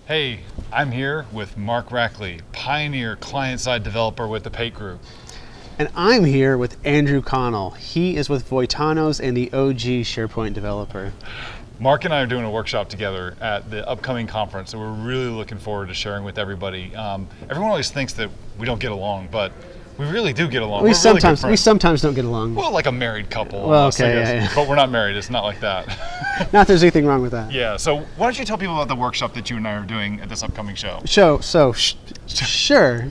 Hey, I'm here with Mark Rackley, pioneer client-side developer with the Pate Group. And I'm here with Andrew Connell. He is with Voitanos and the OG SharePoint developer. Mark and I are doing a workshop together at the upcoming conference, and we're really looking forward to sharing with everybody. Everyone always thinks that we don't get along, but we really do get along. We sometimes don't get along. Well, like a married couple. Well, almost, okay, yeah. But we're not married. It's not like that. Not that there's anything wrong with that. Yeah. So why don't you tell people about the workshop that you and I are doing at this upcoming show? Sure.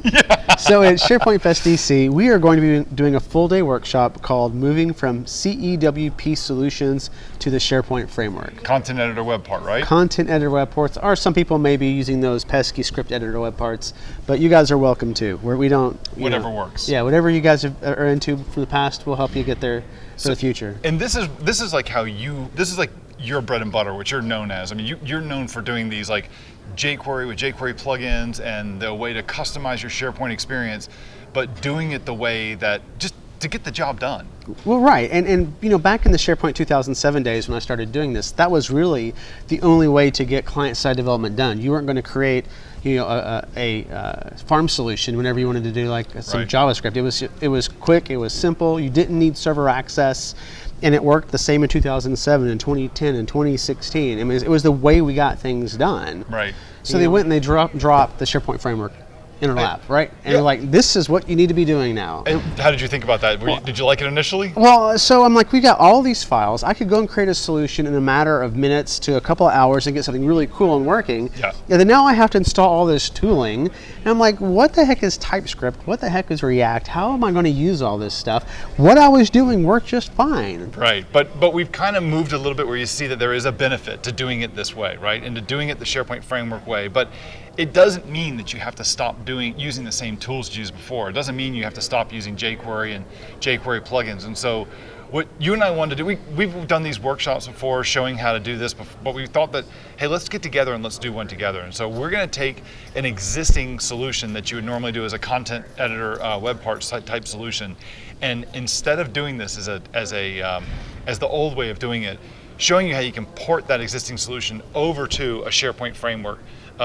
Yeah. So at SharePoint Fest DC, we are going to be doing a full-day workshop called Moving from CEWP Solutions to the SharePoint Framework. Content editor web part, right? Content editor web parts, or some people may be using those pesky script editor web parts, but you guys are welcome to. Where we don't. Whatever works. Yeah, whatever you guys are into from the past will help you get there for the future. And this is like your bread and butter, what you're known as. I mean, you're known for doing these like jQuery with jQuery plugins and the way to customize your SharePoint experience, but doing it the way that just to get the job done. Well, right, and back in the SharePoint 2007 days when I started doing this, that was really the only way to get client-side development done. You weren't going to create a farm solution whenever you wanted to do like some JavaScript. It was quick, it was simple, you didn't need server access, and it worked the same in 2007 and 2010 and 2016. I mean, it was the way we got things done. Right. So they went and they dropped the SharePoint Framework in our lap, right? And they're like, this is what you need to be doing now. And how did you think about that? Did you like it initially? Well, so I'm like, we got all these files. I could go and create a solution in a matter of minutes to a couple of hours and get something really cool and working. Yeah. And then now I have to install all this tooling. And I'm like, what the heck is TypeScript? What the heck is React? How am I going to use all this stuff? What I was doing worked just fine. Right, but we've kind of moved a little bit where you see that there is a benefit to doing it this way, right? And to doing it the SharePoint Framework way. But it doesn't mean that you have to stop using the same tools you used before. It doesn't mean you have to stop using jQuery and jQuery plugins. And so what you and I wanted to do, we've done these workshops before showing how to do this, but we thought that, hey, let's get together and let's do one together. And so we're going to take an existing solution that you would normally do as a content editor web parts type solution, and instead of doing this as the old way of doing it, showing you how you can port that existing solution over to a SharePoint Framework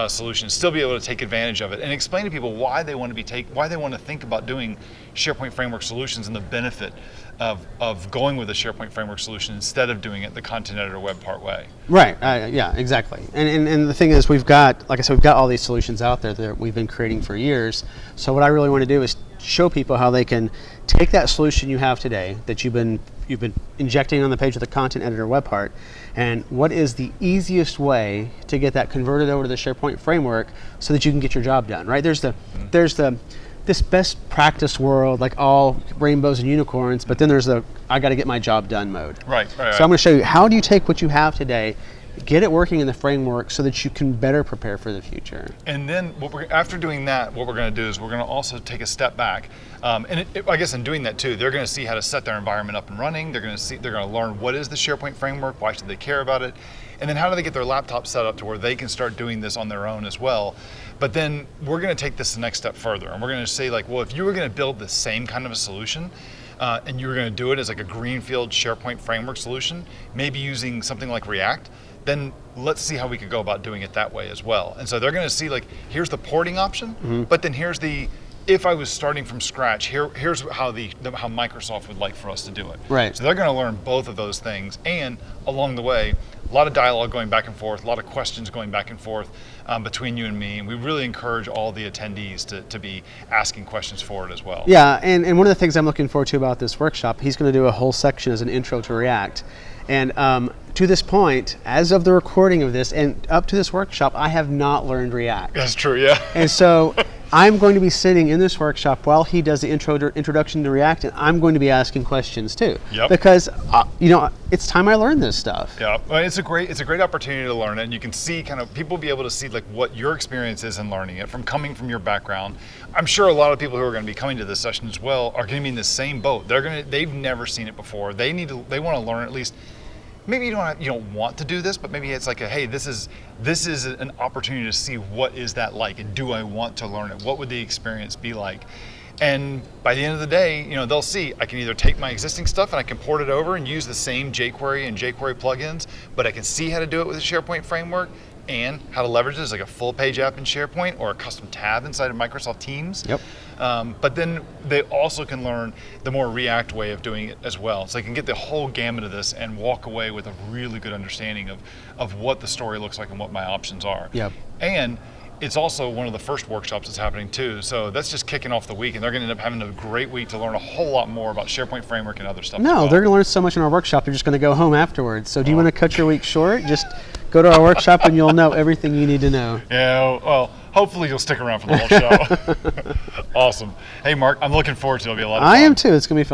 solution, still be able to take advantage of it, and explain to people why they want to think about doing SharePoint Framework solutions and the benefit of going with a SharePoint Framework solution instead of doing it the content editor web part way. Right. Yeah. Exactly. And the thing is, we've got all these solutions out there that we've been creating for years. So what I really want to do is show people how they can take that solution you have today that you've been injecting on the page of the content editor web part, and what is the easiest way to get that converted over to the SharePoint Framework so that you can get your job done, right? There's this best practice world, like all rainbows and unicorns, but then there's the I got to get my job done mode. Right. So I'm going to show you how do you take what you have today, get it working in the framework so that you can better prepare for the future. And then after doing that, what we're going to do is we're going to also take a step back. I guess in doing that too, they're going to see how to set their environment up and running. They're going to learn what is the SharePoint Framework, why should they care about it, and then how do they get their laptop set up to where they can start doing this on their own as well. But then we're going to take this the next step further, and we're going to say, like, well, if you were going to build the same kind of a solution, and you were going to do it as like a greenfield SharePoint Framework solution, maybe using something like React, then let's see how we could go about doing it that way as well. And so they're going to see, like, here's the porting option, but then here's if I was starting from scratch, here's how Microsoft would like for us to do it. Right. So they're going to learn both of those things, and along the way, a lot of dialogue going back and forth, a lot of questions going back and forth between you and me, and we really encourage all the attendees to be asking questions for it as well. Yeah, and one of the things I'm looking forward to about this workshop, he's going to do a whole section as an intro to React. And to this point, as of the recording of this, and up to this workshop, I have not learned React. That's true, yeah. And so I'm going to be sitting in this workshop while he does the introduction to React, and I'm going to be asking questions too. Yep. Because it's time I learn this stuff. Yeah, well, it's a great opportunity to learn it, and you can see people be able to see like what your experience is in learning it from coming from your background. I'm sure a lot of people who are going to be coming to this session as well are going to be in the same boat. They've never seen it before. They want to learn at least. Maybe you don't want to do this, but maybe it's like hey, this is an opportunity to see what is that like, and do I want to learn it? What would the experience be like? And by the end of the day, they'll see I can either take my existing stuff and I can port it over and use the same jQuery and jQuery plugins, but I can see how to do it with the SharePoint framework, and how to leverage this like a full page app in SharePoint or a custom tab inside of Microsoft Teams. Yep. But then they also can learn the more React way of doing it as well. So they can get the whole gamut of this and walk away with a really good understanding of what the story looks like and what my options are. Yep. And it's also one of the first workshops that's happening too. So that's just kicking off the week, and they're going to end up having a great week to learn a whole lot more about SharePoint Framework and other stuff. No, they're going to learn so much in our workshop, they're just going to go home afterwards. So do you want to cut your week short? Just go to our workshop and you'll know everything you need to know. Yeah, well, hopefully you'll stick around for the whole show. Awesome. Hey, Mark, I'm looking forward to it. It'll be a lot of fun. I am too. It's going to be fun.